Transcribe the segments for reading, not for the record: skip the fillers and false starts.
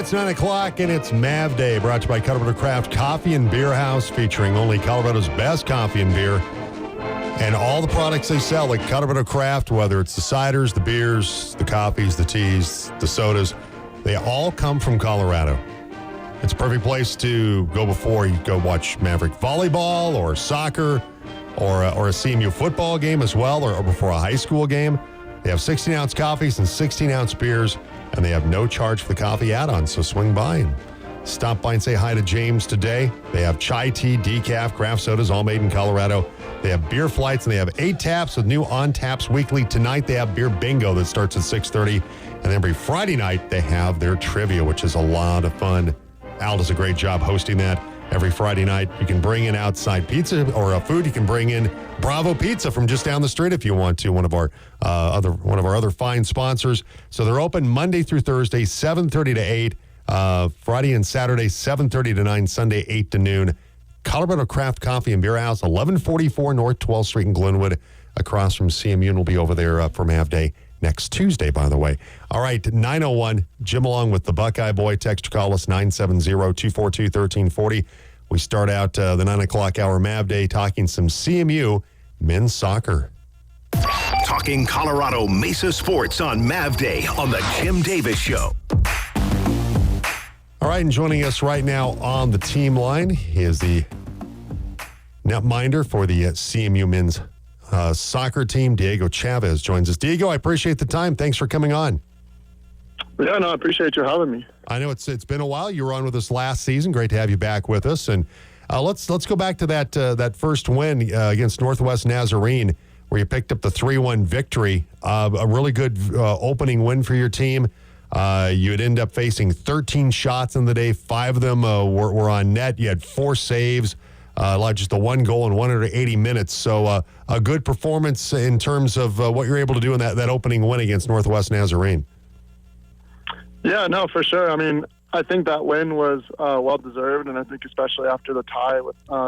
it's 9 o'clock, and it's Mav Day, brought to you by Colorado Craft Coffee and Beer House, featuring only Colorado's best coffee and beer. And all the products they sell at Colorado Craft, whether it's the ciders, the beers, the coffees, the teas, the sodas, they all come from Colorado. It's a perfect place to go before you go watch Maverick volleyball or soccer or a CMU football game as well, or before a high school game. They have 16-ounce coffees and 16-ounce beers, and they have no charge for the coffee add-ons, so swing by and stop by and say hi to James today. They have chai tea, decaf, craft sodas, all made in Colorado. They have beer flights, and they have 8 taps with new on-taps weekly. Tonight, they have beer bingo that starts at 6:30, and every Friday night, they have their trivia, which is a lot of fun. Al does a great job hosting that every Friday night. You can bring in outside pizza or food. You can bring in Bravo Pizza from just down the street if you want to, one of our other fine sponsors. So they're open Monday through Thursday, 7:30 to 8. Friday and Saturday, 7:30 to 9. Sunday, 8 to noon. Colorado Craft Coffee and Beer House, 1144 North 12th Street in Glenwood, across from CMU. And we'll be over there for Mav Day next Tuesday, by the way. All right, 9:01, Jim along with the Buckeye Boy. Text or call us 970-242-1340. We start out the 9 o'clock hour Mav Day talking some CMU men's soccer. Talking Colorado Mesa sports on Mav Day on the Jim Davis Show. All right, and joining us right now on the team line is the netminder for the CMU men's soccer team. Diego Chavez joins us. Diego, I appreciate the time. Thanks for coming on. Yeah, no, I appreciate you having me. I know it's been a while. You were on with us last season. Great to have you back with us. And let's go back to that first win against Northwest Nazarene, where you picked up the 3-1 victory. A really good opening win for your team. You would end up facing 13 shots in the day. 5 of them were on net. You had 4 saves. Just the 1 goal in 180 minutes. So a good performance in terms of what you're able to do in that opening win against Northwest Nazarene. Yeah, no, for sure. I mean, I think that win was well-deserved, and I think especially after the tie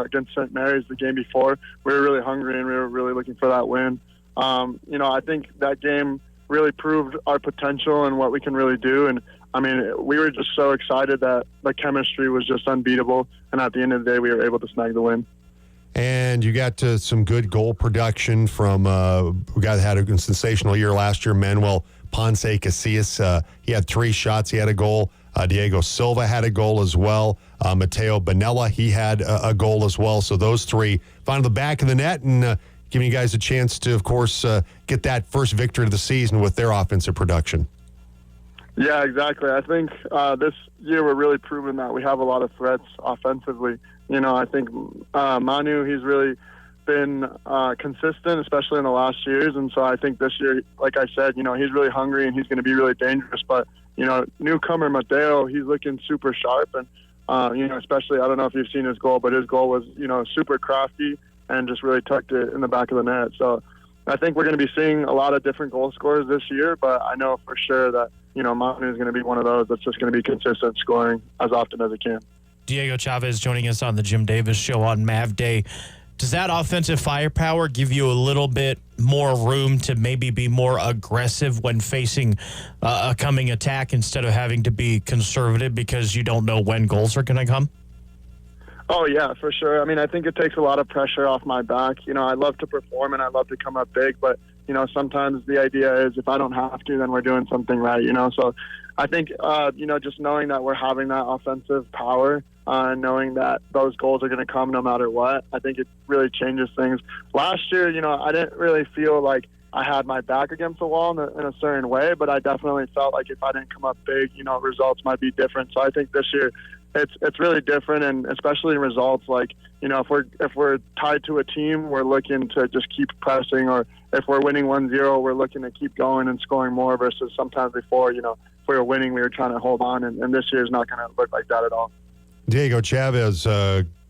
against St. Mary's the game before, we were really hungry and we were really looking for that win. I think that game really proved our potential and what we can really do. And, I mean, we were just so excited that the chemistry was just unbeatable, and at the end of the day, we were able to snag the win. And you got some good goal production from a guy that had a sensational year last year, Manuel Ponce Casillas. He had 3 shots. He had a goal. Diego Silva had a goal as well. Mateo Bonella, he had a goal as well. So those 3 found the back of the net and giving you guys a chance to, of course, get that first victory of the season with their offensive production. Yeah, exactly. I think this year we're really proving that we have a lot of threats offensively. I think Manu, he's really been consistent, especially in the last years. And so I think this year, like I said, he's really hungry and he's going to be really dangerous. But, newcomer Mateo, he's looking super sharp. And, especially, I don't know if you've seen his goal, but his goal was, super crafty and just really tucked it in the back of the net. So I think we're going to be seeing a lot of different goal scorers this year, but I know for sure that, Manu is going to be one of those that's just going to be consistent scoring as often as it can. Diego Chavez joining us on the Jim Davis Show on Mav Day. Does that offensive firepower give you a little bit more room to maybe be more aggressive when facing a coming attack instead of having to be conservative because you don't know when goals are going to come? Oh, yeah, for sure. I mean, I think it takes a lot of pressure off my back. I love to perform and I love to come up big, but, sometimes the idea is if I don't have to, then we're doing something right, So I think, just knowing that we're having that offensive power, knowing that those goals are going to come no matter what, I think it really changes things. Last year, I didn't really feel like I had my back against the wall in a certain way, but I definitely felt like if I didn't come up big, results might be different. So I think this year it's really different, and especially in results, like, if we're tied to a team, we're looking to just keep pressing, or if we're winning 1-0, we're looking to keep going and scoring more versus sometimes before, if we were winning, we were trying to hold on, and this year is not going to look like that at all. Diego Chavez,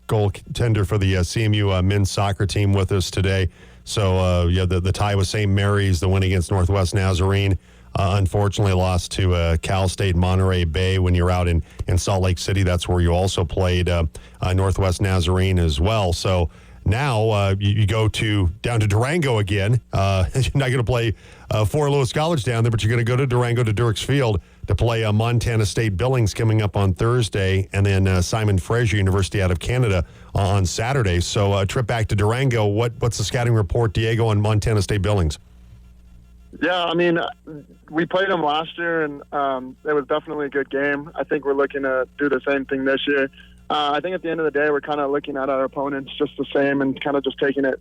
goaltender for the CMU men's soccer team with us today. So, the tie with St. Mary's, the win against Northwest Nazarene. Unfortunately lost to Cal State Monterey Bay when you're out in Salt Lake City. That's where you also played Northwest Nazarene as well. So now you go down to Durango again. You're not going to play Fort Lewis College down there, but you're going to go to Durango to Dierks Field to play Montana State Billings coming up on Thursday, and then Simon Fraser University out of Canada on Saturday. So a trip back to Durango. What's the scouting report, Diego, on Montana State Billings? Yeah, I mean, we played them last year, and it was definitely a good game. I think we're looking to do the same thing this year. I think at the end of the day, we're kind of looking at our opponents just the same and kind of just taking it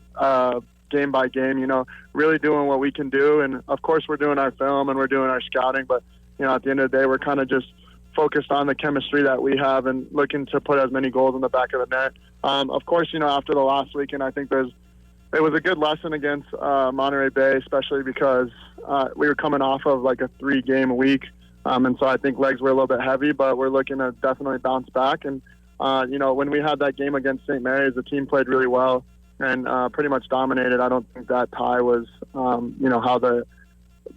game by game, really doing what we can do. And, of course, we're doing our film and we're doing our scouting. But, at the end of the day, we're kind of just focused on the chemistry that we have and looking to put as many goals in the back of the net. Of course, after the last weekend, I think it was a good lesson against Monterey Bay, especially because we were coming off of like a 3-game week. And so I think legs were a little bit heavy, but we're looking to definitely bounce back. And, when we had that game against St. Mary's, the team played really well and pretty much dominated. I don't think that tie was,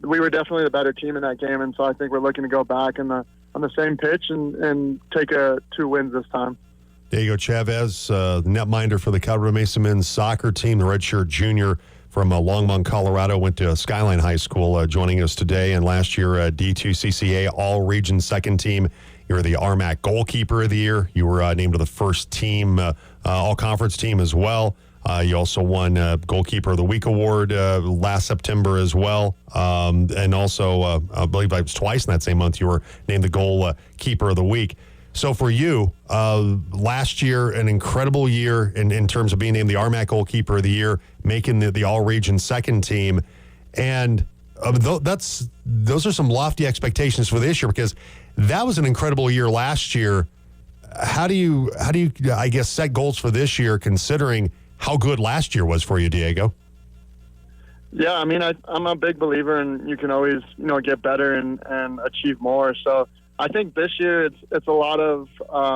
we were definitely the better team in that game. And so I think we're looking to go back on the same pitch and take 2 wins this time. Diego Chavez, netminder for the Colorado Mesa men's soccer team, the redshirt junior from Longmont, Colorado, went to Skyline High School, joining us today. And last year, D2 CCA All-Region second team. You were the RMAC Goalkeeper of the Year. You were named to the first team, All-Conference team as well. You also won Goalkeeper of the Week award last September as well. And also, I believe it was twice in that same month, you were named the Goalkeeper of the Week. So for you, last year, an incredible year in terms of being named the RMAC Goalkeeper of the Year, making the All-Region second team. And those are some lofty expectations for this year, because that was an incredible year last year. How do you, I guess, set goals for this year, considering how good last year was for you, Diego? Yeah, I mean, I'm a big believer in you can always, get better and achieve more. So I think this year it's a lot of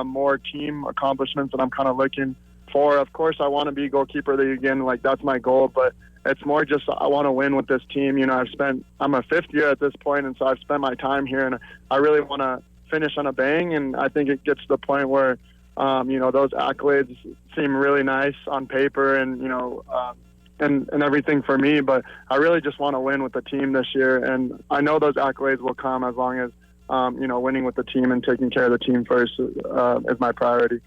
more team accomplishments that I'm kind of looking for. Of course, I want to be goalkeeper of the year again. Like, that's my goal, but it's more just I want to win with this team. I'm a 5th year at this point, and so I've spent my time here, and I really want to finish on a bang. And I think it gets to the point where, those accolades seem really nice on paper and, and everything for me, but I really just want to win with the team this year. And I know those accolades will come as long as, winning with the team and taking care of the team first is my priority.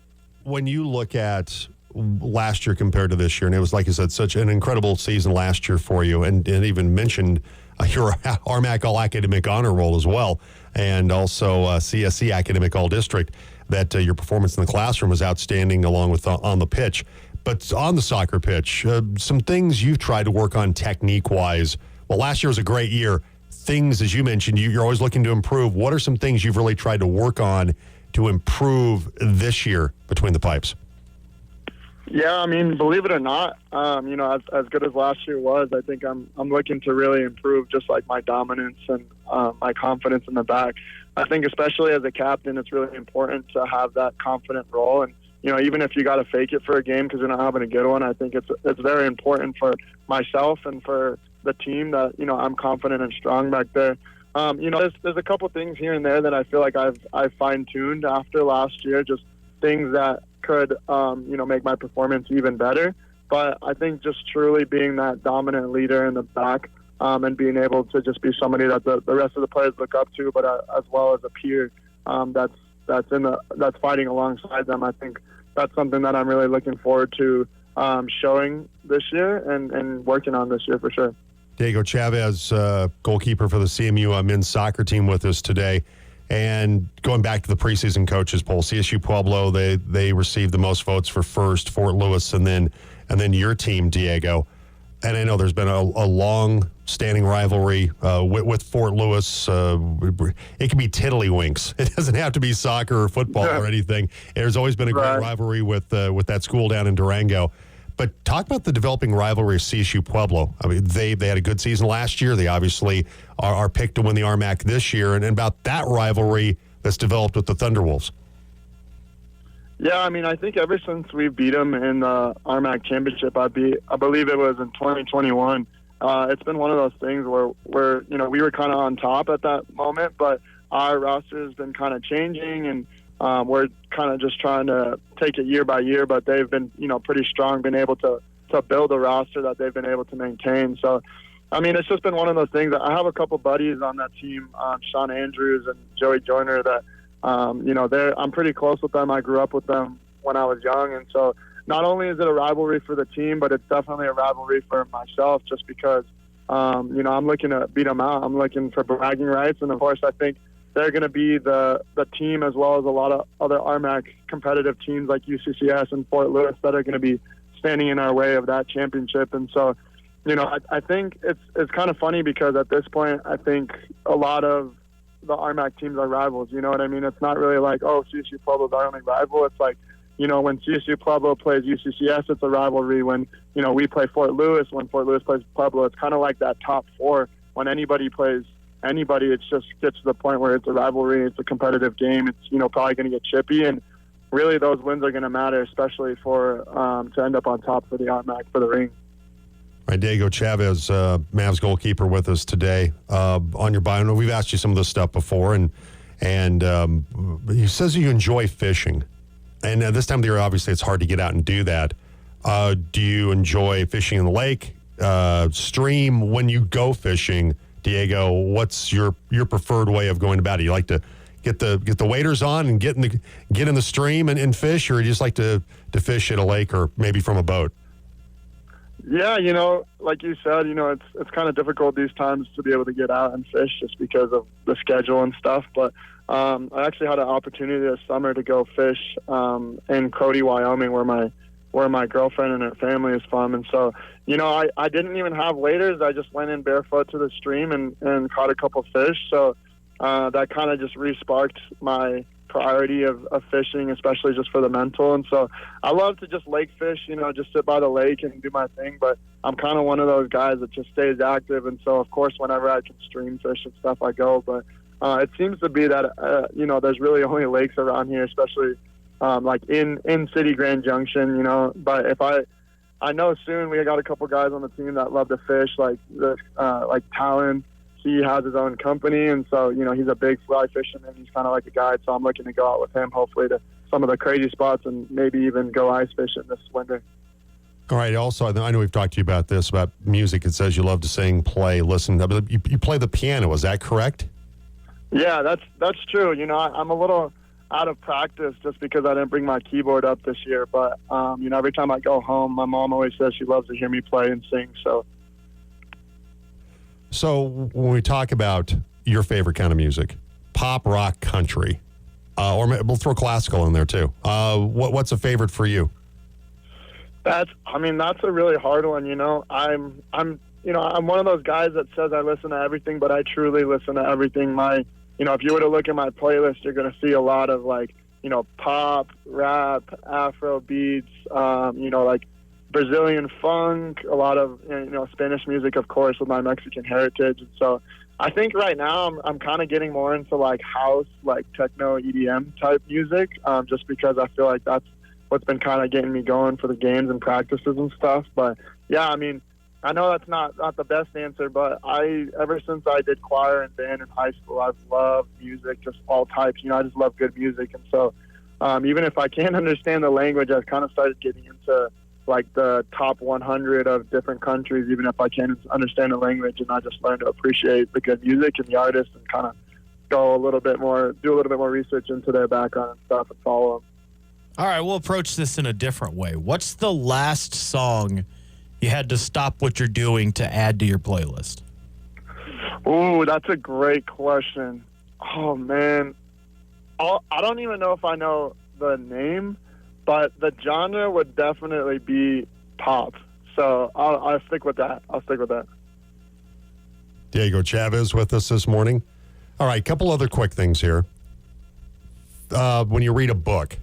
When you look at last year compared to this year, and it was, like you said, such an incredible season last year for you, and even mentioned your RMAC All-Academic Honor Roll as well, and also CSC Academic All-District, that your performance in the classroom was outstanding along with on the pitch. But on the soccer pitch, some things you've tried to work on technique-wise. Well, last year was a great year. Things, as you mentioned, you're always looking to improve. What are some things you've really tried to work on to improve this year between the pipes? Yeah, I mean, believe it or not, as good as last year was, I think I'm looking to really improve just like my dominance and my confidence in the back. I think especially as a captain, it's really important to have that confident role. And, even if you got to fake it for a game because you're not having a good one, I think it's very important for myself and for the team that, I'm confident and strong back there. There's a couple things here and there that I feel like I've fine-tuned after last year, just things that could, make my performance even better. But I think just truly being that dominant leader in the back and being able to just be somebody that the rest of the players look up to, but as well as a peer that's fighting alongside them. I think that's something that I'm really looking forward to showing this year and working on this year for sure. Diego Chavez, goalkeeper for the CMU men's soccer team, with us today. And going back to the preseason coaches poll, CSU Pueblo, they received the most votes for first, Fort Lewis, and then your team, Diego. And I know there's been a long-standing rivalry with Fort Lewis. It can be tiddlywinks. It doesn't have to be soccer or football or anything. There's always been a great rivalry with that school down in Durango. But talk about the developing rivalry of CSU Pueblo. I mean, they had a good season last year. They obviously are picked to win the RMAC this year. And about that rivalry that's developed with the Thunderwolves. Yeah, I mean, I think ever since we beat them in the RMAC championship, I believe it was in 2021, it's been one of those things where we were kind of on top at that moment, but our roster has been kind of changing, and we're kind of just trying to take it year by year, but they've been, pretty strong, been able to build a roster that they've been able to maintain. So, I mean, it's just been one of those things. I have a couple buddies on that team, Sean Andrews and Joey Joyner, that, I'm pretty close with them. I grew up with them when I was young. And so not only is it a rivalry for the team, but it's definitely a rivalry for myself just because, I'm looking to beat them out. I'm looking for bragging rights. And, of course, I think they're going to be the team as well as a lot of other RMAC competitive teams like UCCS and Fort Lewis that are going to be standing in our way of that championship. And so, I think it's kind of funny because at this point, I think a lot of the RMAC teams are rivals. You know what I mean? It's not really like, oh, CSU Pueblo's our only rival. It's like, when CSU Pueblo plays UCCS, it's a rivalry. When, we play Fort Lewis, when Fort Lewis plays Pueblo, it's kind of like that top four. When anybody plays anybody, it just gets to the point where it's a rivalry. It's a competitive game. It's, probably going to get chippy. And really those wins are going to matter, especially for to end up on top for the RMAC, for the ring. All right, Diego Chavez, Mavs goalkeeper, with us today. On your bio, we've asked you some of this stuff before, and he says you enjoy fishing. And this time of the year, obviously, it's hard to get out and do that. Do you enjoy fishing in the lake, stream? When you go fishing, Diego, what's your preferred way of going about it? You like to get the waders on and get in the stream and fish, or you just like to fish at a lake or maybe from a boat? Yeah, like you said, it's kind of difficult these times to be able to get out and fish just because of the schedule and stuff. But I actually had an opportunity this summer to go fish in Cody, Wyoming, where my girlfriend and her family is from. And so, I didn't even have waders. I just went in barefoot to the stream and caught a couple fish. So that kind of just re-sparked my priority of fishing, especially just for the mental. And so I love to just lake fish, just sit by the lake and do my thing. But I'm kind of one of those guys that just stays active. And so, of course, whenever I can stream fish and stuff, I go. But it seems to be that, there's really only lakes around here, especially like in City Grand Junction, But if I know soon we got a couple guys on the team that love to fish, like Talon. He has his own company, and so, he's a big fly fisherman. He's kind of like a guide, so I'm looking to go out with him, hopefully, to some of the crazy spots and maybe even go ice fishing this winter. All right. Also, I know we've talked to you about this, about music. It says you love to sing, play, listen. You play the piano. Is that correct? Yeah, that's true. I'm a little out of practice just because I didn't bring my keyboard up this year. But, every time I go home, my mom always says she loves to hear me play and sing, So when we talk about your favorite kind of music, pop, rock, country, or we'll throw classical in there too. What's a favorite for you? That's a really hard one. I'm one of those guys that says I listen to everything, but I truly listen to everything. If you were to look at my playlist, you're going to see a lot of pop, rap, Afro beats, like Brazilian funk, a lot of Spanish music, of course, with my Mexican heritage. And so I think right now I'm kind of getting more into house, techno, EDM type music, just because I feel like that's what's been kind of getting me going for the games and practices and stuff. But yeah, I know that's not the best answer, but ever since I did choir and band in high school, I've loved music, just all types. I just love good music. And so even if I can't understand the language, I've kind of started getting into the top 100 of different countries, even if I can't understand the language, and I just learn to appreciate the good music and the artists and kind of do a little bit more research into their background and stuff and follow them. All right, we'll approach this in a different way. What's the last song you had to stop what you're doing to add to your playlist? Ooh, that's a great question. Oh, man. I don't even know if I know the name, but the genre would definitely be pop. So I'll stick with that. Diego Chavez with us this morning. All right, couple other quick things here. When you read a book,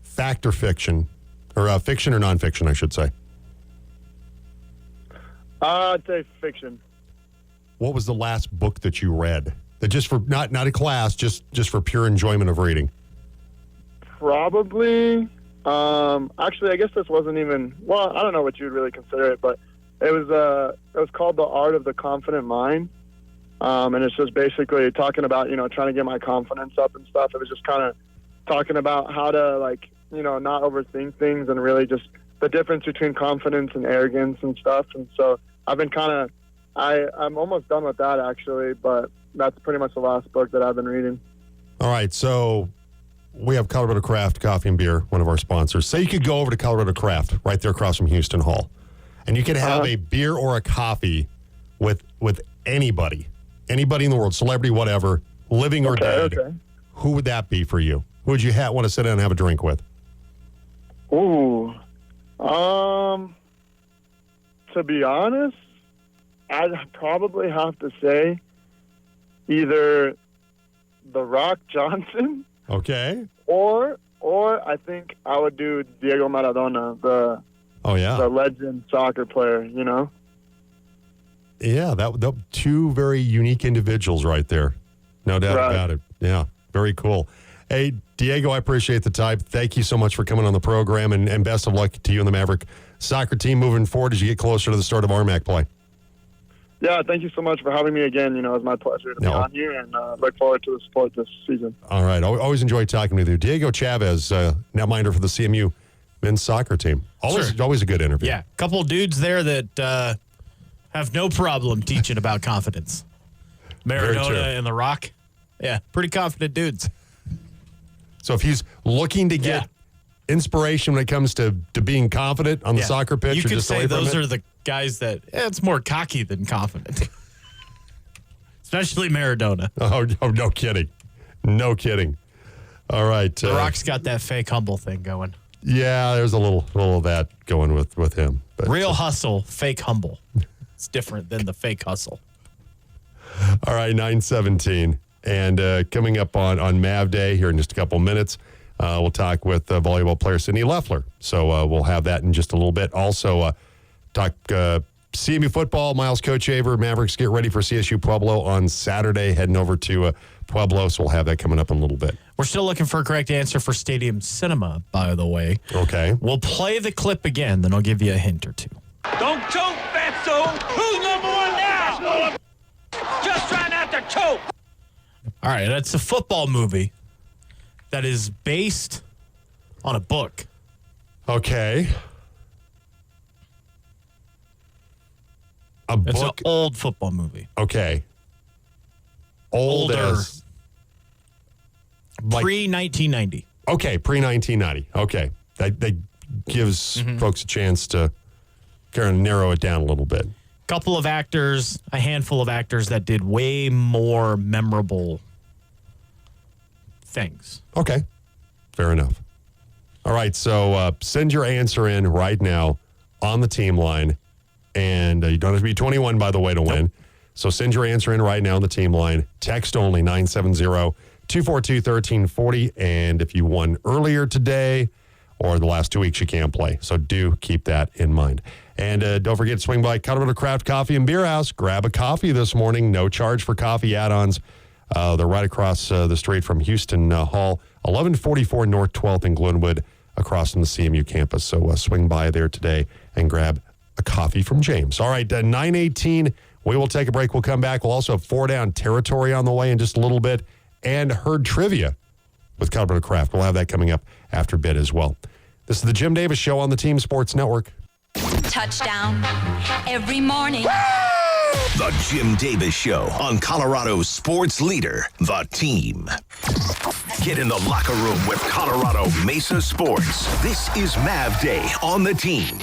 fact or fiction, or fiction or nonfiction, I should say. I'd say fiction. What was the last book that you read? That just for not a class, just for pure enjoyment of reading. Probably. Actually, I guess this wasn't even. Well, I don't know what you'd really consider it, but it was called The Art of the Confident Mind, and it's just basically talking about trying to get my confidence up and stuff. It was just kind of talking about how to not overthink things and really just the difference between confidence and arrogance and stuff. And so I've been kind of I'm almost done with that, actually, but that's pretty much the last book that I've been reading. All right, so we have Colorado Craft Coffee and Beer, one of our sponsors. Say you could go over to Colorado Craft right there across from Houston Hall, and you could have a beer or a coffee with anybody in the world, celebrity, whatever, living or dead. Okay. Who would that be for you? Who would you want to sit down and have a drink with? Ooh. To be honest, I'd probably have to say either The Rock Johnson, Okay. or I think I would do Diego Maradona, the legend soccer player, you know? Yeah, that two very unique individuals right there. No doubt about it. Yeah, very cool. Hey, Diego, I appreciate the time. Thank you so much for coming on the program, and best of luck to you and the Maverick soccer team moving forward as you get closer to the start of RMAC play. Yeah, thank you so much for having me again. You know, it's my pleasure to be on here, and look forward to the sport this season. All right. Always enjoy talking with you. Diego Chavez, netminder for the CMU men's soccer team. Always a good interview. Yeah, a couple of dudes there that have no problem teaching about confidence. Maradona and The Rock. Yeah, pretty confident dudes. So if he's looking to get inspiration when it comes to being confident on the soccer pitch, you or could just say away from those it? are the guys that it's more cocky than confident. Especially Maradona. Oh, no kidding. No kidding. All right. The Rock's got that fake humble thing going. Yeah, there's a little of that going with him. But, Real hustle, fake humble. It's different than the fake hustle. All right, 9:17. And coming up on Mav Day here in just a couple minutes, we'll talk with volleyball player Sydney Leffler. So we'll have that in just a little bit. Also, talk CMU football. Miles Kochaver, Mavericks get ready for CSU Pueblo on Saturday, heading over to Pueblo. So we'll have that coming up in a little bit. We're still looking for a correct answer for Stadium Cinema, by the way. Okay. We'll play the clip again, then I'll give you a hint or two. Don't choke, Fatso. Who's number one now? Just try not to choke. All right, that's a football movie that is based on a book. Okay. It's an old football movie. Okay. Old Older. as Pre-1990. Okay, pre-1990. Okay. That gives folks a chance to kind of narrow it down a little bit. Couple of actors, a handful of actors that did way more memorable things. Okay. Fair enough. All right, so send your answer in right now on the team line. And you don't have to be 21, by the way, to win. So send your answer in right now on the team line. Text only 970-242-1340. And if you won earlier today or the last 2 weeks, you can't play. So do keep that in mind. And don't forget to swing by Colorado Craft Coffee and Beer House. Grab a coffee this morning. No charge for coffee add-ons. They're right across the street from Houston Hall, 1144 North 12th in Glenwood, across from the CMU campus. So swing by there today and grab a coffee from James. All right, 9:18. We will take a break. We'll come back. We'll also have 4 Down territory on the way in just a little bit, and herd trivia with Colorado Craft. We'll have that coming up after bid as well. This is the Jim Davis Show on the Team Sports Network. Touchdown every morning. The Jim Davis Show on Colorado's sports leader, The Team. Get in the locker room with Colorado Mesa Sports. This is Mav Day on The Team.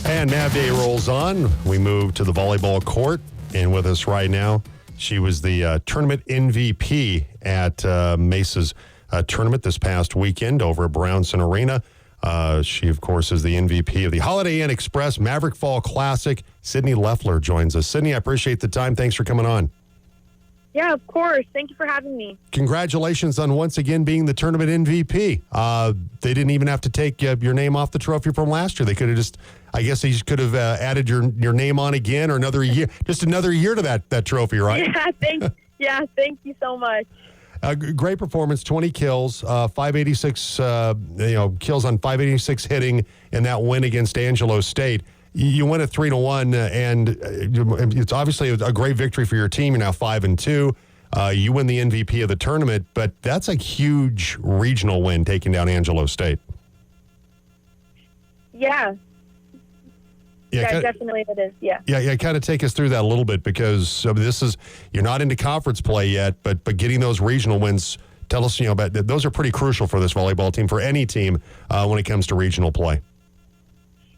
And Mav Day rolls on. We move to the volleyball court. And with us right now, she was the tournament MVP at Mesa's tournament this past weekend over at Brownson Arena. She, of course, is the MVP of the Holiday Inn Express Maverick Fall Classic. Sydney Leffler joins us. Sydney, I appreciate the time. Thanks for coming on. Yeah, of course. Thank you for having me. Congratulations on once again being the tournament MVP. They didn't even have to take your name off the trophy from last year. They could have just, I guess they just could have added your name on again, or another year, just another year to that trophy, right? Yeah, thank you so much. Great performance, 20 kills, 586 kills on 586 hitting in that win against Angelo State. You win at 3-1, and it's obviously a great victory for your team. You're now 5-2. You win the MVP of the tournament, but that's a huge regional win, taking down Angelo State. Yeah. Definitely it is. Yeah. Yeah, kind of take us through that a little bit because you're not into conference play yet, but getting those regional wins, tell us, about those are pretty crucial for this volleyball team, for any team when it comes to regional play.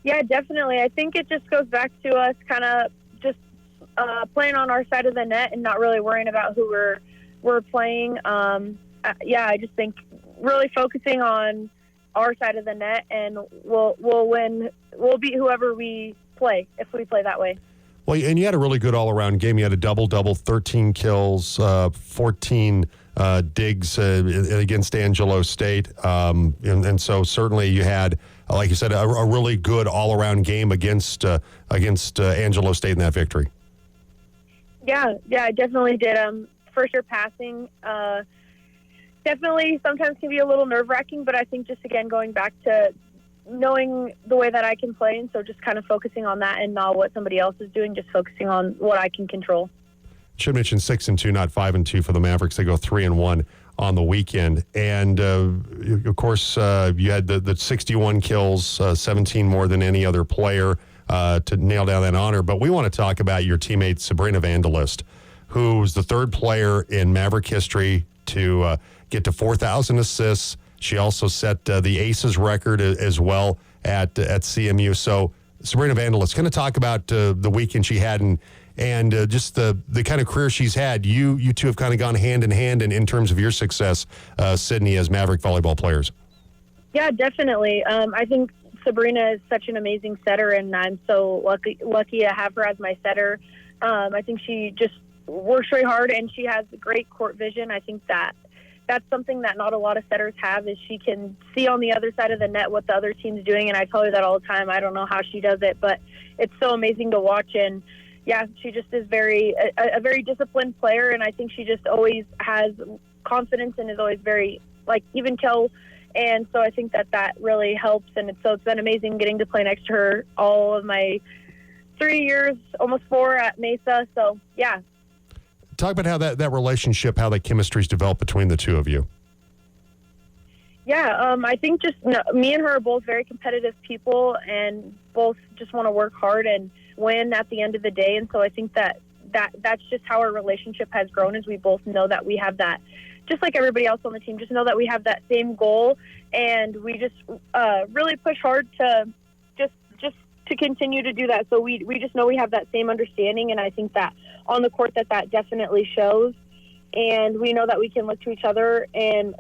Yeah, definitely. I think it just goes back to us kind of just playing on our side of the net and not really worrying about who we're playing. I just think really focusing on our side of the net, and we'll win. We'll beat whoever we play if we play that way. Well, and you had a really good all-around game. You had a double-double, 13 kills, 14 digs against Angelo State. And so certainly you had, like you said, a really good all-around game against Angelo State in that victory. Yeah, I definitely did. For sure, passing definitely sometimes can be a little nerve-wracking, but I think just, again, going back to knowing the way that I can play, and so just kind of focusing on that and not what somebody else is doing, just focusing on what I can control. Should mention 6-2, not 5-2 for the Mavericks. They go 3-1 on the weekend. And, of course, you had the 61 kills, 17 more than any other player to nail down that honor. But we want to talk about your teammate, Sabrina Vandalist, who's the third player in Maverick history to get to 4,000 assists. She also set the Aces record as well at CMU. So Sabrina Vandalist, going to talk about the weekend she had and just the kind of career she's had. You two have kind of gone hand in hand in terms of your success, Sydney, as Maverick volleyball players. Yeah, definitely. I think Sabrina is such an amazing setter, and I'm so lucky to have her as my setter. I think she just works really hard, and she has great court vision. I think that's something that not a lot of setters have, is she can see on the other side of the net what the other team's doing, and I tell her that all the time. I don't know how she does it, but it's so amazing to watch. And yeah, she just is a very disciplined player, and I think she just always has confidence and is always very even kill. And so I think that really helps, and it's been amazing getting to play next to her all of my 3 years, almost 4 at Mesa. So yeah. Talk about how that relationship, how that chemistry's developed between the two of you. Yeah, I think just me and her are both very competitive people, and both just want to work hard and win at the end of the day. And so I think that's just how our relationship has grown, is we both know that we have that, just like everybody else on the team, just know that we have that same goal, and we just really push hard to just to continue to do that. So we just know we have that same understanding, and I think that on the court that definitely shows, and we know that we can look to each other, and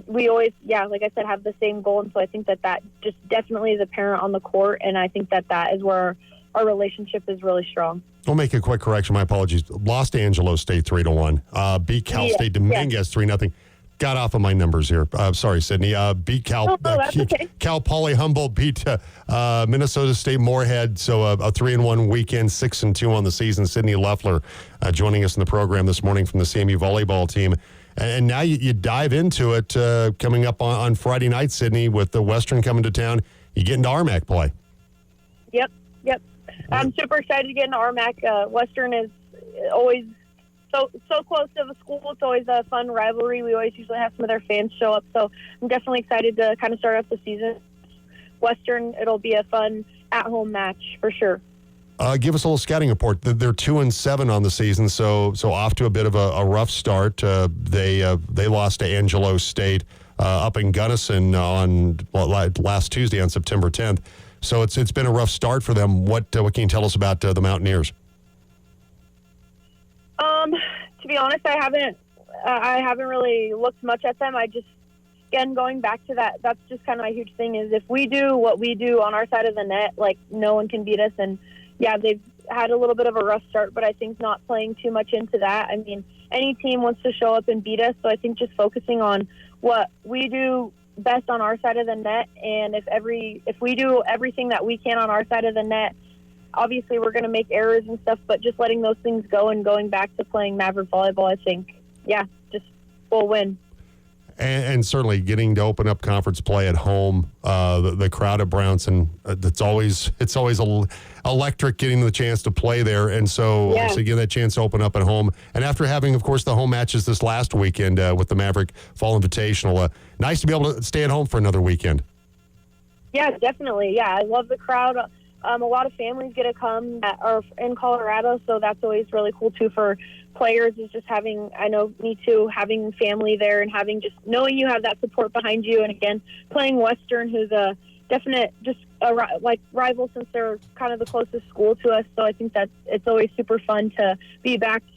we always, like I said, have the same goal. And so I think that just definitely is apparent on the court, and I think that is where our relationship is really strong. I'll make a quick correction. My apologies. Lost Angelo State 3-1. Beat Cal State Dominguez 3-0. Got off of my numbers here. Sorry, Sydney. Beat Cal. That's okay. Cal Poly Humboldt beat Minnesota State Moorhead. So a 3-1 weekend, 6-2 on the season. Sydney Leffler joining us in the program this morning from the CMU volleyball team. And now you dive into it coming up on Friday night, Sydney, with the Western coming to town. You get into RMAC play. Yep. I'm super excited to get into RMAC. Western is always so close to the school. It's always a fun rivalry. We always usually have some of their fans show up. So I'm definitely excited to kind of start off the season. Western, it'll be a fun at-home match for sure. Give us a little scouting report. They're 2-7 on the season, so off to a bit of a rough start. They lost to Angelo State up in Gunnison on last Tuesday on September 10th. So it's been a rough start for them. What can you tell us about the Mountaineers? To be honest, I haven't really looked much at them. I just, again, going back to that's just kind of my huge thing, is if we do what we do on our side of the net, no one can beat us. And yeah, they've had a little bit of a rough start, but I think not playing too much into that. I mean, any team wants to show up and beat us, so I think just focusing on what we do best on our side of the net, and if we do everything that we can on our side of the net, obviously we're going to make errors and stuff, but just letting those things go and going back to playing Maverick volleyball, I think, just we'll win. And certainly getting to open up conference play at home, the crowd at Brownson, it's always electric getting the chance to play there. And so getting that chance to open up at home. And after having, of course, the home matches this last weekend with the Maverick Fall Invitational, nice to be able to stay at home for another weekend. Yeah, definitely. Yeah, I love the crowd a lot of families get to come that are in Colorado, so that's always really cool too for players, is just having, I know me too, having family there and having just knowing you have that support behind you. And again, playing Western, who's a definite rival, since they're kind of the closest school to us. So I think that it's always super fun to be backed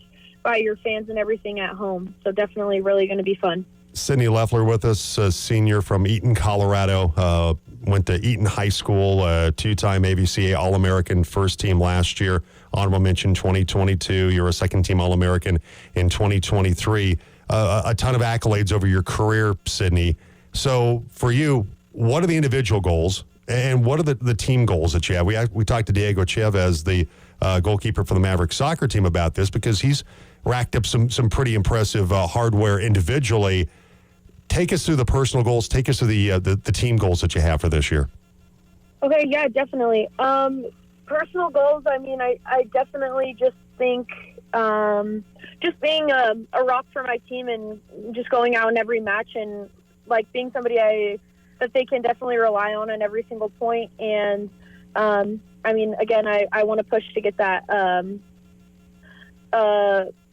by your fans and everything at home. So definitely really going to be fun. Sydney Leffler with us, a senior from Eaton, Colorado. Went to Eaton High School, two-time AVCA All-American, first team last year. Honorable mention 2022. You're a second-team All-American in 2023. A ton of accolades over your career, Sydney. So for you, what are the individual goals and what are the team goals that you have? We talked to Diego Chavez, the goalkeeper for the Maverick soccer team, about this because he's racked up some pretty impressive hardware individually. Take us through the personal goals. Take us through the team goals that you have for this year. Okay, yeah, definitely. Personal goals, I mean, I definitely just think just being a rock for my team and just going out in every match and, like, being somebody that they can definitely rely on every single point. And, I mean, again, I want to push to get that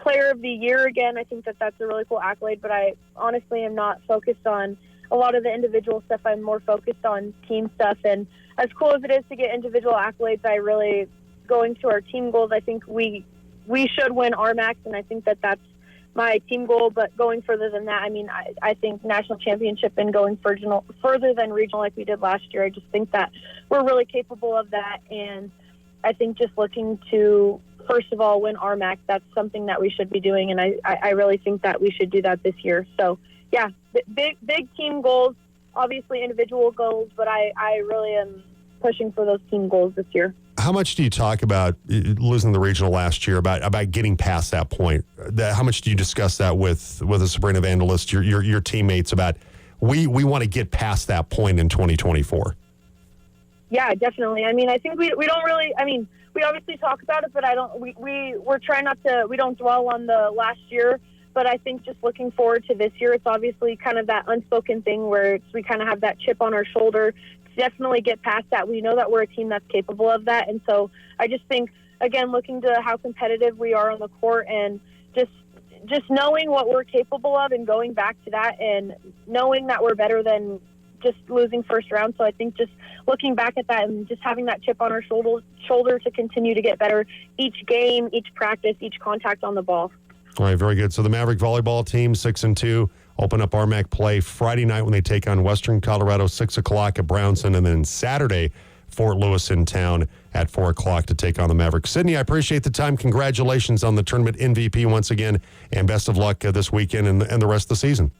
Player of the Year again. I think that's a really cool accolade, but I honestly am not focused on a lot of the individual stuff. I'm more focused on team stuff. And as cool as it is to get individual accolades, I really, going to our team goals, I think we should win RMAX, and I think that's my team goal. But going further than that, I mean, I think national championship and going further than regional like we did last year, I just think that we're really capable of that. And I think just looking to, first of all, win RMAC, that's something that we should be doing, and I really think that we should do that this year. So, yeah, big team goals, obviously individual goals, but I really am pushing for those team goals this year. How much do you talk about losing the regional last year, about getting past that point? How much do you discuss that with a Sabrina Vandalist, your teammates, about we want to get past that point in 2024? Yeah, definitely. I mean, I think we don't really, I mean, we obviously talk about it, but we're trying not to, we don't dwell on the last year, but I think just looking forward to this year, it's obviously kind of that unspoken thing where we kind of have that chip on our shoulder to definitely get past that. We know that we're a team that's capable of that. And so I just think, again, looking to how competitive we are on the court and just knowing what we're capable of and going back to that and knowing that we're better than just losing first round. So I think just looking back at that and just having that chip on our shoulder to continue to get better each game, each practice, each contact on the ball. All right, very good. So the Maverick volleyball team, 6-2, open up RMAC play Friday night when they take on Western Colorado, 6 o'clock at Brownson, and then Saturday, Fort Lewis in town at 4 o'clock to take on the Mavericks. Sydney, I appreciate the time. Congratulations on the tournament MVP once again, and best of luck this weekend and the rest of the season.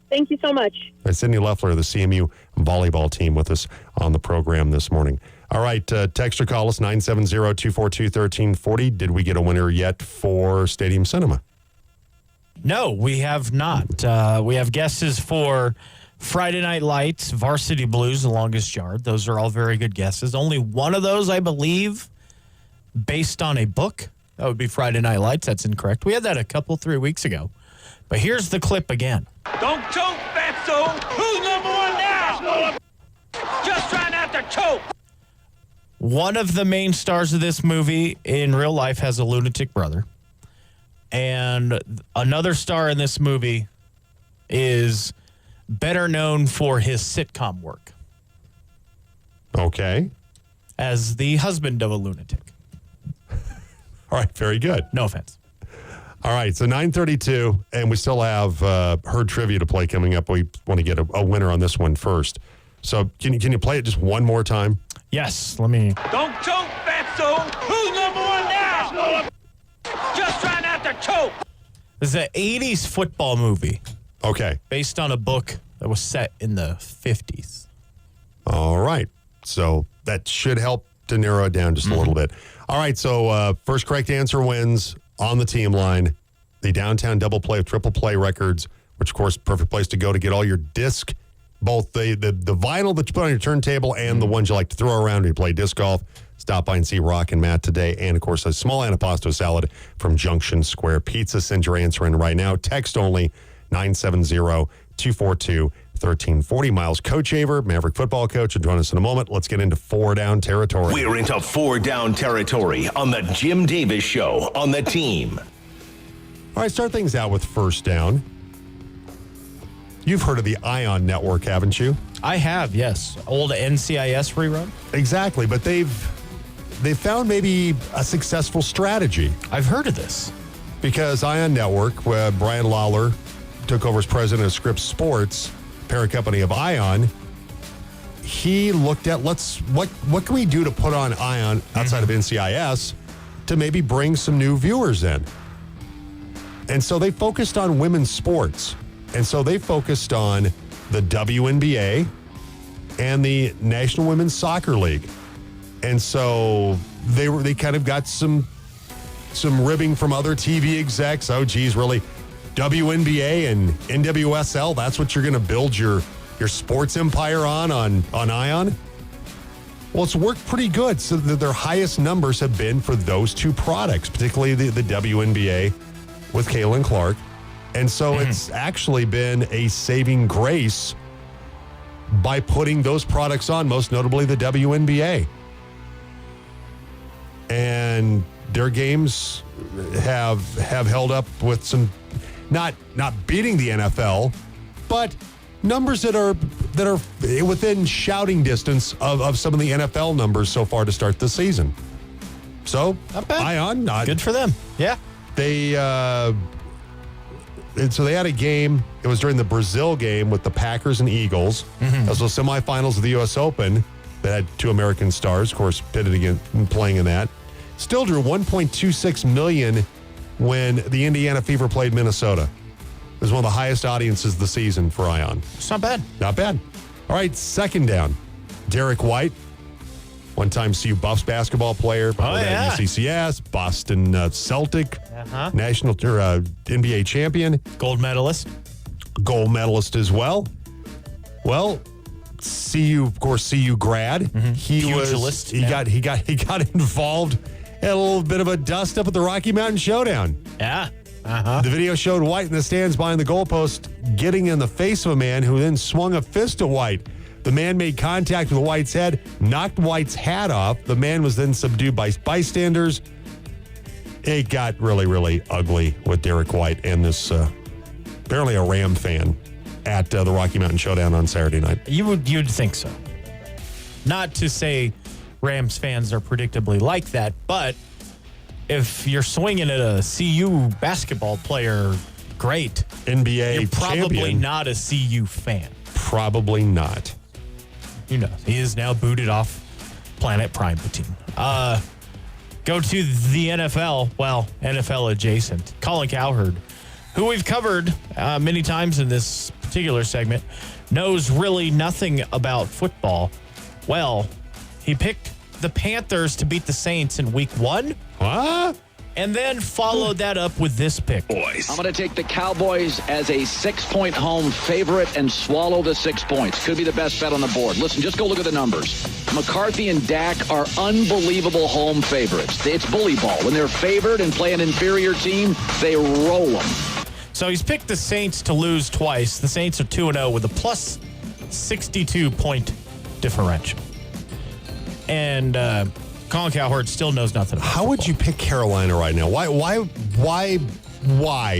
Thank you so much. Sydney Leffler, the CMU volleyball team, with us on the program this morning. All right, text or call us, 970-242-1340. Did we get a winner yet for Stadium Cinema? No, we have not. We have guesses for Friday Night Lights, Varsity Blues, The Longest Yard. Those are all very good guesses. Only one of those, I believe, based on a book. That would be Friday Night Lights. That's incorrect. We had that 3 weeks ago. But here's the clip again. Don't choke, Fatso. Who's number one now? Just try not to choke. One of the main stars of this movie in real life has a lunatic brother. And another star in this movie is better known for his sitcom work. Okay. As the husband of a lunatic. All right, very good. No offense. All right, so 9:32, and we still have Herd Trivia to play coming up. We want to get a winner on this one first. So can you play it just one more time? Yes, let me. Don't choke, Fatso. Who's number one now? Just try not to choke. This is an 80s football movie Okay. based on a book that was set in the 50s. All right. So that should help to narrow it down just a little bit. All right, so first correct answer wins on the team line. The Downtown Double Play of Triple Play Records, which, of course, perfect place to go to get all your disc, both the vinyl that you put on your turntable and the ones you like to throw around when you play disc golf. Stop by and see Rock and Matt today. And, of course, a small antipasto salad from Junction Square Pizza. Send your answer in right now. Text only 970-242-1340. 1340. Miles Cochaver, Maverick football coach, will join us in a moment. Let's get into 4 down territory. We're into 4 down territory on the Jim Davis Show on the team. All right, start things out with first down. You've heard of the Ion Network, haven't you? I have, yes. Old NCIS rerun. Exactly, but they've found maybe a successful strategy. I've heard of this. Because Ion Network, where Brian Lawler took over as president of Scripps Sports, parent company of Ion, he looked at what can we do to put on Ion outside of NCIS to maybe bring some new viewers in. And so they focused on women's sports. And so they focused on the WNBA and the National Women's Soccer League. And so they kind of got some ribbing from other TV execs. Oh, geez, really? WNBA and NWSL, that's what you're going to build your sports empire on Ion? Well, it's worked pretty good. So their highest numbers have been for those two products, particularly the WNBA with Caitlin Clark. And so it's actually been a saving grace by putting those products on, most notably the WNBA. And their games have held up with some, not beating the NFL, but numbers that are within shouting distance of some of the NFL numbers so far to start the season. So, not bad. Ion, Good for them. Yeah. So they had a game. It was during the Brazil game with the Packers and Eagles. Those were semifinals of the U.S. Open. That had 2 American stars, of course, pitted against playing in that. Still drew 1.26 million when the Indiana Fever played Minnesota. It was one of the highest audiences of the season for Ion. It's not bad. Not bad. All right, second down. Derek White, one-time CU Buffs basketball player. UCCS, Boston Celtic, national NBA champion. Gold medalist. Gold medalist as well. Well, CU, of course, CU grad. He got involved in a little bit of a dust up at the Rocky Mountain Showdown. Yeah. The video showed White in the stands behind the goalpost getting in the face of a man who then swung a fist at White. The man made contact with White's head, knocked White's hat off. The man was then subdued by bystanders. It got really, really ugly with Derek White and this apparently a Ram fan at the Rocky Mountain Showdown on Saturday night. You'd think so. Not to say Rams fans are predictably like that, but if you're swinging at a CU basketball player, great. NBA You're probably champion. not a CU fan. Probably not. Who knows? He is now booted off Planet Prime team. Go to the NFL. Well, NFL adjacent. Colin Cowherd, who we've covered many times in this particular segment, knows really nothing about football. Well, he picked the Panthers to beat the Saints in week 1. What? And then followed that up with this pick. Boys. I'm going to take the Cowboys as a 6-point home favorite and swallow the 6 points. Could be the best bet on the board. Listen, just go look at the numbers. McCarthy and Dak are unbelievable home favorites. It's bully ball. When they're favored and play an inferior team, they roll them. So he's picked the Saints to lose twice. The Saints are 2-0 with a plus 62-point differential. And Colin Cowherd still knows nothing about How would football. you pick Carolina right now? Why?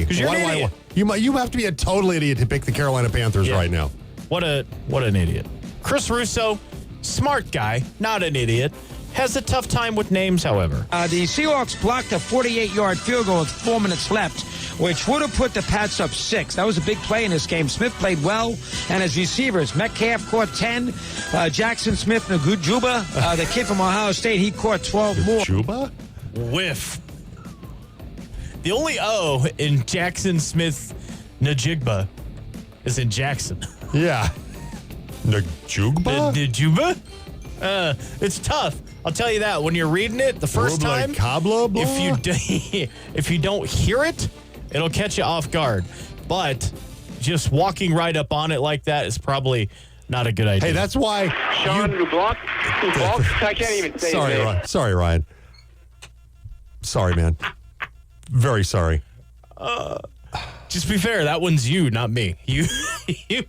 Because you're an idiot. You have to be a total idiot to pick the Carolina Panthers right now. What an idiot. Chris Russo, smart guy, not an idiot. Has a tough time with names, however. The Seahawks blocked a 48-yard field goal with 4 minutes left, which would have put the Pats up 6. That was a big play in this game. Smith played well, and his receivers, Metcalf caught 10, Jackson Smith, Nagujuba, the kid from Ohio State, he caught 12 more. Juba? Whiff. The only O in Jackson Smith Najigba is in Jackson. Yeah. Najugba? Najigba? It's tough. I'll tell you that. When you're reading it the first time, if you don't hear it, it'll catch you off guard. But just walking right up on it like that is probably not a good idea. Hey, that's why. Sean LeBlanc? I can't even say Sorry, his name. Ryan. Sorry, Ryan. Sorry, man. Very sorry. Just be fair, that one's you, not me. You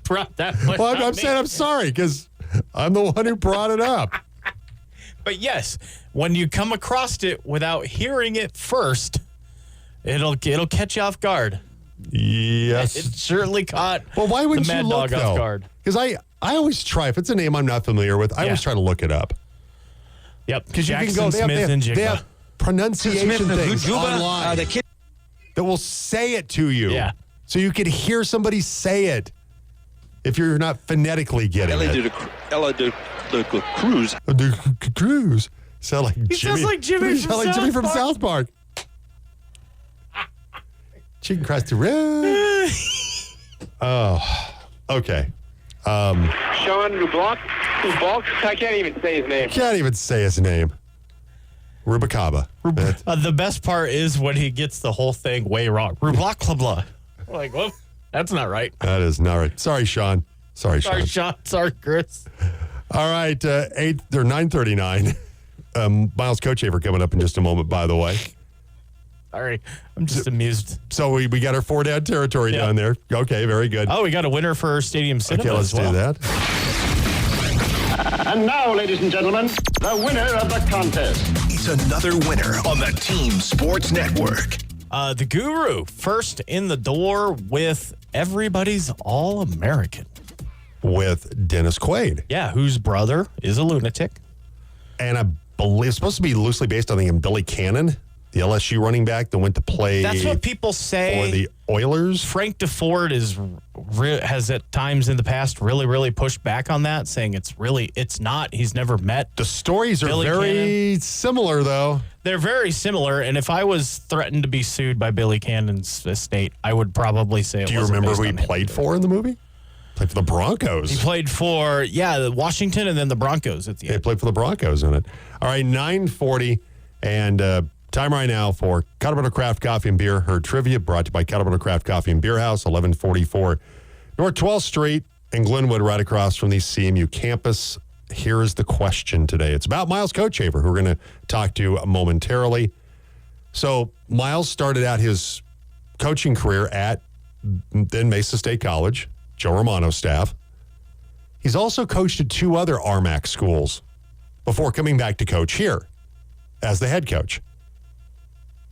brought that one. Well, not I'm me. saying I'm sorry because I'm the one who brought it up. But yes, when you come across it without hearing it first, it'll catch you off guard. Yes. It certainly caught Well, why wouldn't the Mad you look, Dog though? off guard. Because I always try, if it's a name I'm not familiar with, I always try to look it up. Yep. Because you Jackson can go, Smith and they Jigba. have pronunciation Smith and things Juba, online the kid. that will say it to you. Yeah. So you can hear somebody say it if you're not phonetically getting it. Ella de Cruz. Cruz. Sound like Jimmy. sounds like Jimmy from Sound like Jimmy South from Park. South Park. Chicken crust road. Oh, okay. Sean LeBlanc, I can't even say his name. Can't even say his name. Rubacaba. The best part is when he gets the whole thing way wrong. Rubla, blah, blah. We're like, well, that's not right. That is not right. Sorry, Sean. Sorry, Sean. Sorry, Sean. Sorry, Chris. All right, 9:39. Miles Kochaver coming up in just a moment, by the way. Sorry. I'm just amused. So we got our four down territory Yeah. down there. Okay, very good. Oh, we got a winner for Stadium Cinema Okay, let's as well. do that. And now, ladies and gentlemen, the winner of the contest. It's another winner on the Team Sports Network. The Guru, first in the door with everybody's All-American. With Dennis Quaid. Yeah, whose brother is a lunatic. And I believe it's supposed to be loosely based on Billy Cannon, the LSU running back that went to play That's what people say. for the Oilers. Frank DeFord has at times in the past really pushed back on that, saying it's not. He's never met. The stories are Billy very similar, though. They're very similar, and if I was threatened to be sued by Billy Cannon's estate, I would probably say it Do you wasn't remember based who he on him. played for in the movie? Played for the Broncos. He played for, the Washington and then the Broncos at the He end. played for the Broncos in it. All right, 9:40, and time right now for Colorado Craft Coffee and Beer. Her trivia brought to you by Colorado Craft Coffee and Beer House, 1144 North 12th Street in Glenwood, right across from the CMU campus. Here is the question today. It's about Miles Kochaver, who we're going to talk to momentarily. So Miles started out his coaching career at then Mesa State College, Joe Romano's staff. He's also coached at two other RMAC schools before coming back to coach here as the head coach.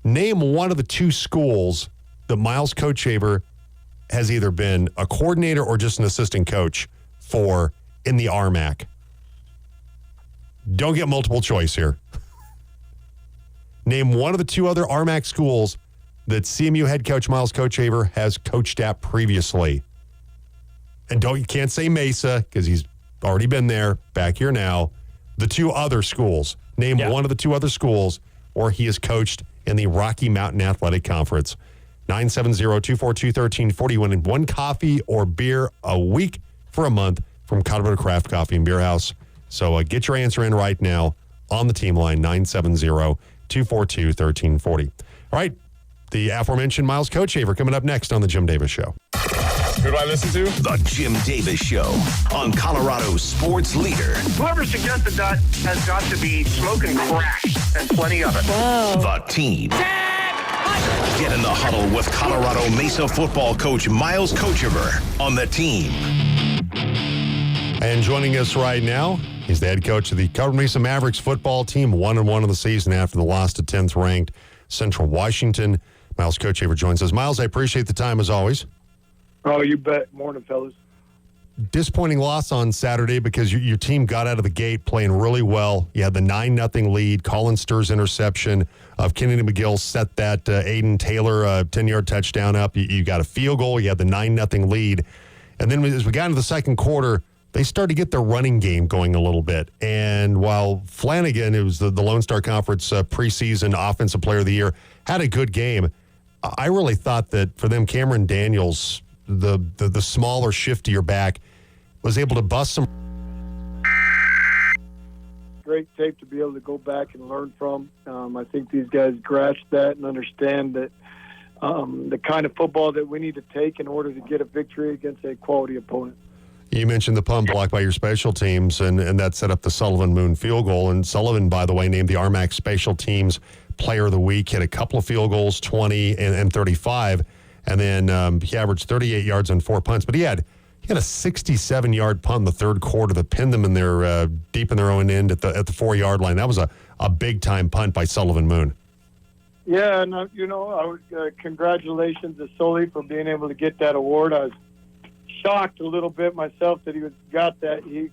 Name one of the two schools that Miles Kochaver has either been a coordinator or just an assistant coach for in the RMAC. Don't get multiple choice here. Name one of the two other RMAC schools that CMU head coach Miles Kochaver has coached at previously. And you can't say Mesa because he's already been there, back here now. The two other schools. Name one of the two other schools or he has coached in the Rocky Mountain Athletic Conference. 970-242-1340. Winning one coffee or beer a week for a month from Colorado Craft Coffee and Beer House. So get your answer in right now on the team line, 970-242-1340. All right, the aforementioned Miles Kochaver coming up next on The Jim Davis Show. Who do I listen to? The Jim Davis Show on Colorado's sports leader. Whoever suggested that has got to be smoking crack and plenty of it. The Team. Get in the huddle with Colorado Mesa football coach Miles Kochaver on The Team. And joining us right now, he's the head coach of the Colorado Mesa Mavericks football team, 1-1 in the season after the loss to 10th ranked Central Washington. Miles Kochaver joins us. Miles, I appreciate the time as always. Oh, you bet. Morning, fellas. Disappointing loss on Saturday because your team got out of the gate playing really well. You had the 9-0 lead. Colin Sturr's interception of Kennedy McGill set that Aiden Taylor 10-yard touchdown up. You got a field goal. You had the 9-0 lead. And then as we got into the second quarter, they started to get their running game going a little bit. And while Flanagan, it was the Lone Star Conference preseason Offensive Player of the Year, had a good game, I really thought that for them, Cameron Daniels, the smaller, shiftier back, was able to bust some. Great tape to be able to go back and learn from. I think these guys grasp that and understand that the kind of football that we need to take in order to get a victory against a quality opponent. You mentioned the punt block by your special teams, and that set up the Sullivan Moon field goal. And Sullivan, by the way, named the RMAC Special Teams Player of the Week, hit a couple of field goals, 20 and 35. And then he averaged 38 yards on 4 punts, but he had a 67-yard punt in the third quarter that pinned them in their deep in their own end at the 4-yard line. That was a big-time punt by Sullivan Moon. Yeah, and I was congratulations to Sully for being able to get that award. I was shocked a little bit myself that he got that. We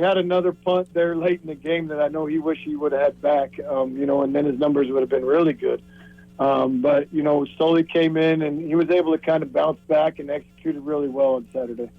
had another punt there late in the game that I know he wished he would have had back, and then his numbers would have been really good. But Sully came in and he was able to kind of bounce back and executed really well on Saturday.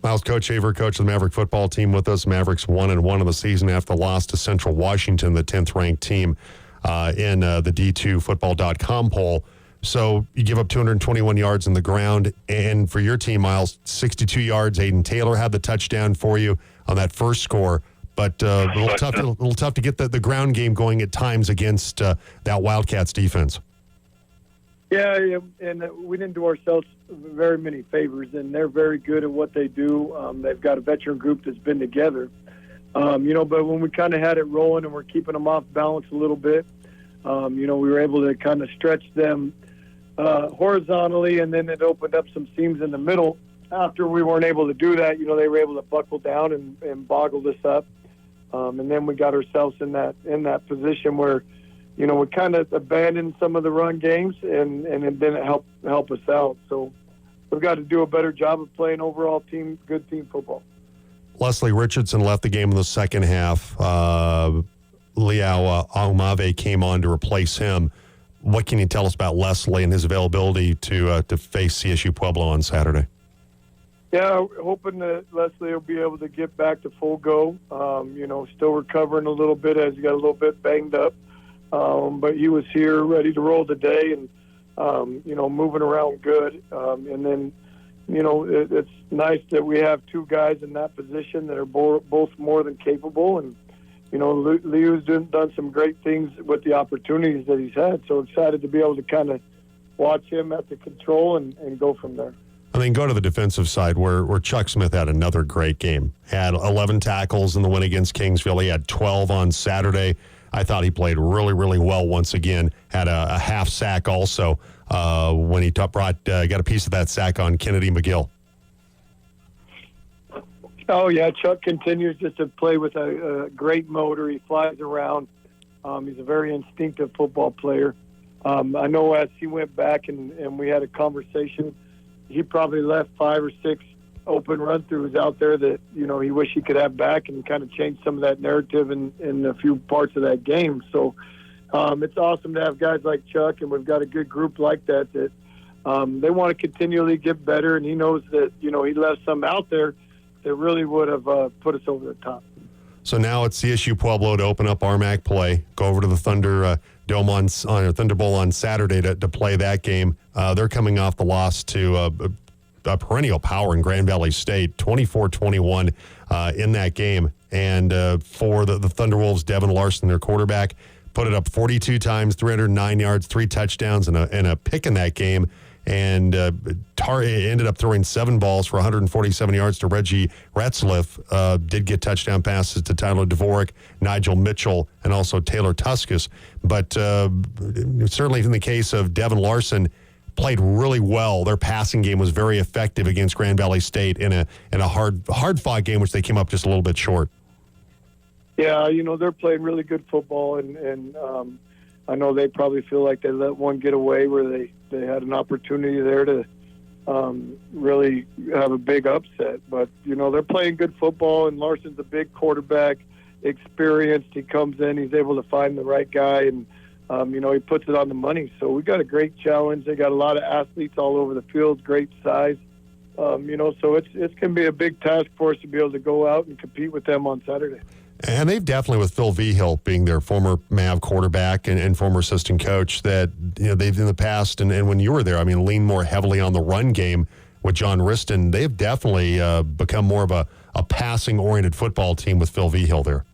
Miles, Coach Haver, coach of the Maverick football team with us. Mavericks 1-1 of the season after the loss to Central Washington, the 10th-ranked team in the D2Football.com poll. So you give up 221 yards in the ground. And for your team, Miles, 62 yards. Aiden Taylor had the touchdown for you on that first score. But a little tough to get the ground game going at times against that Wildcats defense. Yeah, and we didn't do ourselves very many favors, and they're very good at what they do. They've got a veteran group that's been together. But when we kind of had it rolling and we're keeping them off balance a little bit, we were able to kind of stretch them horizontally, and then it opened up some seams in the middle. After we weren't able to do that, they were able to buckle down and boggle us up. And then we got ourselves in that position where, we kind of abandoned some of the run games, and it didn't help us out. So we've got to do a better job of playing overall good team football. Leslie Richardson left the game in the second half. Liao Aumave came on to replace him. What can you tell us about Leslie and his availability to face CSU Pueblo on Saturday? Yeah, hoping that Leslie will be able to get back to full go. Still recovering a little bit as he got a little bit banged up. But he was here ready to roll today and, moving around good. And then, it's nice that we have two guys in that position that are both more than capable. And, Liu's done some great things with the opportunities that he's had. So excited to be able to kind of watch him at the control and go from there. I mean, go to the defensive side where Chuck Smith had another great game. Had 11 tackles in the win against Kingsville. He had 12 on Saturday. I thought he played really, really well once again. Had a half sack also when he got a piece of that sack on Kennedy McGill. Oh, yeah, Chuck continues just to play with a great motor. He flies around. He's a very instinctive football player. I know as he went back and we had a conversation, he probably left 5 or 6 open run-throughs out there that, he wished he could have back and kind of change some of that narrative in a few parts of that game. So it's awesome to have guys like Chuck, and we've got a good group like that they want to continually get better, and he knows that, he left some out there that really would have put us over the top. So now it's CSU Pueblo to open up RMAC play. Go over to the Thunder Dome on Thunder Bowl on Saturday to play that game. They're coming off the loss to a perennial power in Grand Valley State, 24-21 in that game. And for the Thunderwolves, Devin Larson, their quarterback, put it up 42 times, 309 yards, 3 touchdowns, and a pick in that game. And ended up throwing 7 balls for 147 yards to Reggie Retzliff. Did get touchdown passes to Tyler Dvorak, Nigel Mitchell, and also Taylor Tuskus. But certainly in the case of Devin Larson, played really well. Their passing game was very effective against Grand Valley State in a hard-fought game, which they came up just a little bit short. Yeah, they're playing really good football, and I know they probably feel like they let one get away where they had an opportunity there to really have a big upset. But, they're playing good football, and Larson's a big quarterback, experienced. He comes in, he's able to find the right guy, and, he puts it on the money. So we got a great challenge. They got a lot of athletes all over the field, great size. So it's going to be a big task for us to be able to go out and compete with them on Saturday. And they've definitely, with Phil Vigil being their former Mav quarterback and former assistant coach, that they've in the past and when you were there, leaned more heavily on the run game with John Riston. They've definitely become more of a passing-oriented football team with Phil Vigil there.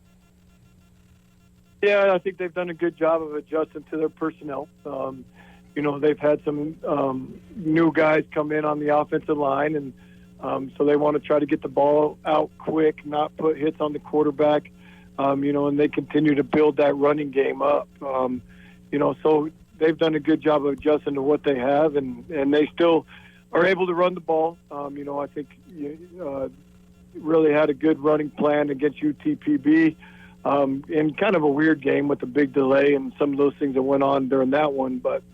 Yeah, I think they've done a good job of adjusting to their personnel. They've had some new guys come in on the offensive line, and so they want to try to get the ball out quick, not put hits on the quarterback, and they continue to build that running game up. So they've done a good job of adjusting to what they have, and they still are able to run the ball. I think really had a good running plan against UTPB in kind of a weird game with a big delay and some of those things that went on during that one. But,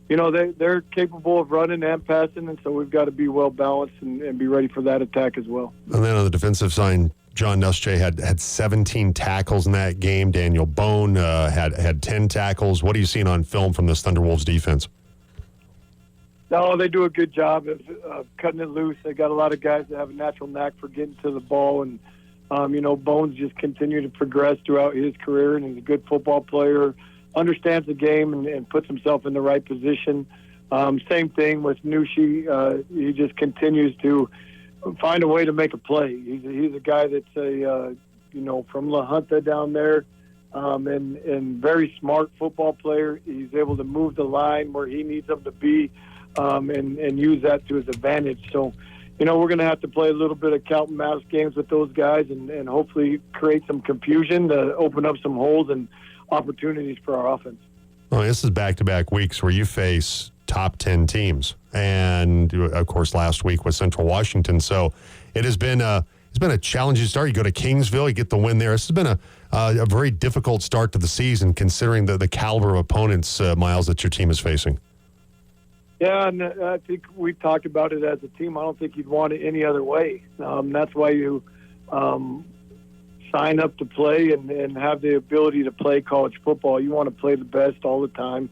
they're capable of running and passing, and so we've got to be well-balanced and be ready for that attack as well. And then on the defensive side, John Nussche had 17 tackles in that game. Daniel Bone had 10 tackles. What are you seeing on film from this Thunderwolves defense? No, they do a good job of cutting it loose. They got a lot of guys that have a natural knack for getting to the ball, and Bones just continued to progress throughout his career, and he's a good football player, understands the game, and puts himself in the right position. Same thing with Nushi. He just continues to find a way to make a play. He's a guy that's from La Junta down there, and very smart football player. He's able to move the line where he needs them to be, and use that to his advantage. So, we're going to have to play a little bit of count and mouse games with those guys, and hopefully create some confusion to open up some holes and opportunities for our offense. Well, this is back-to-back weeks where you face top 10 teams, and of course last week was Central Washington. So it has been a challenging start. You go to Kingsville, you get the win there. This has been a very difficult start to the season, considering the caliber of opponents, Miles, that your team is facing. Yeah, and I think we talked about it as a team. I don't think you'd want it any other way. That's why you sign up to play and have the ability to play college football. You want to play the best all the time.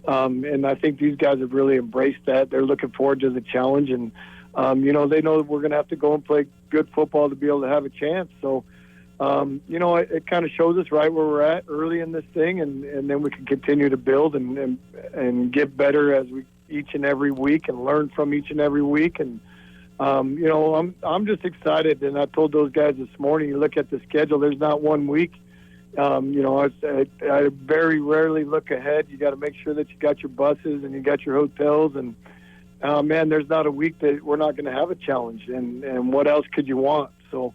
And I think these guys have really embraced that. They're looking forward to the challenge, and they know that we're going to have to go and play good football to be able to have a chance. So, it kind of shows us right where we're at early in this thing, and then we can continue to build and get better as we each and every week and learn from each and every week. And I'm just excited. And I told those guys this morning, you look at the schedule, there's not one week. I very rarely look ahead. You got to make sure that you got your buses and you got your hotels, and there's not a week that we're not going to have a challenge. And what else could you want? So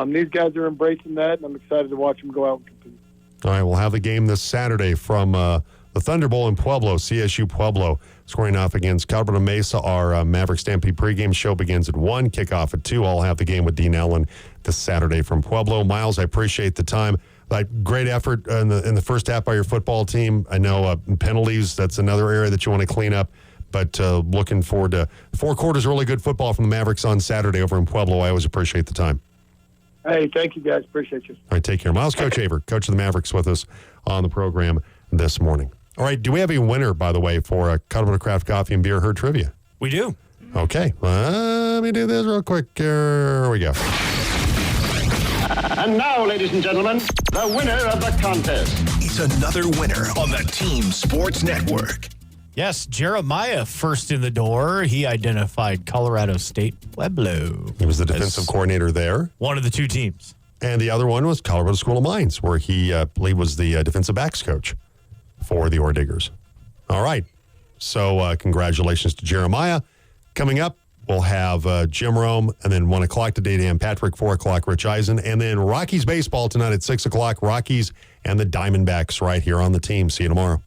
these guys are embracing that, and I'm excited to watch them go out and compete. All right, we'll have the game this Saturday from the Thunder Bowl in Pueblo, CSU Pueblo, scoring off against Colorado Mesa. Our Maverick Stampede pregame show begins at 1, kickoff at 2. I'll have the game with Dean Allen this Saturday from Pueblo. Miles, I appreciate the time. Great effort in the first half by your football team. I know penalties, that's another area that you want to clean up, but looking forward to 4 quarters of really good football from the Mavericks on Saturday over in Pueblo. I always appreciate the time. Hey, thank you, guys. Appreciate you. All right, take care. Miles Kochaver, coach of the Mavericks, with us on the program this morning. All right, do we have a winner, by the way, for Colorado Craft Coffee and Beer Herd Trivia? We do. Okay, let me do this real quick. Here we go. And now, ladies and gentlemen, the winner of the contest. It's another winner on the Team Sports Network. Yes, Jeremiah first in the door. He identified Colorado State Pueblo. He was the defensive coordinator there. One of the 2 teams. And the other one was Colorado School of Mines, where he, I believe, was the defensive backs coach for the Orediggers. All right. So congratulations to Jeremiah. Coming up, we'll have Jim Rome, and then 1 o'clock today, Dan Patrick, 4 o'clock, Rich Eisen, and then Rockies baseball tonight at 6 o'clock, Rockies and the Diamondbacks right here on the team. See you tomorrow.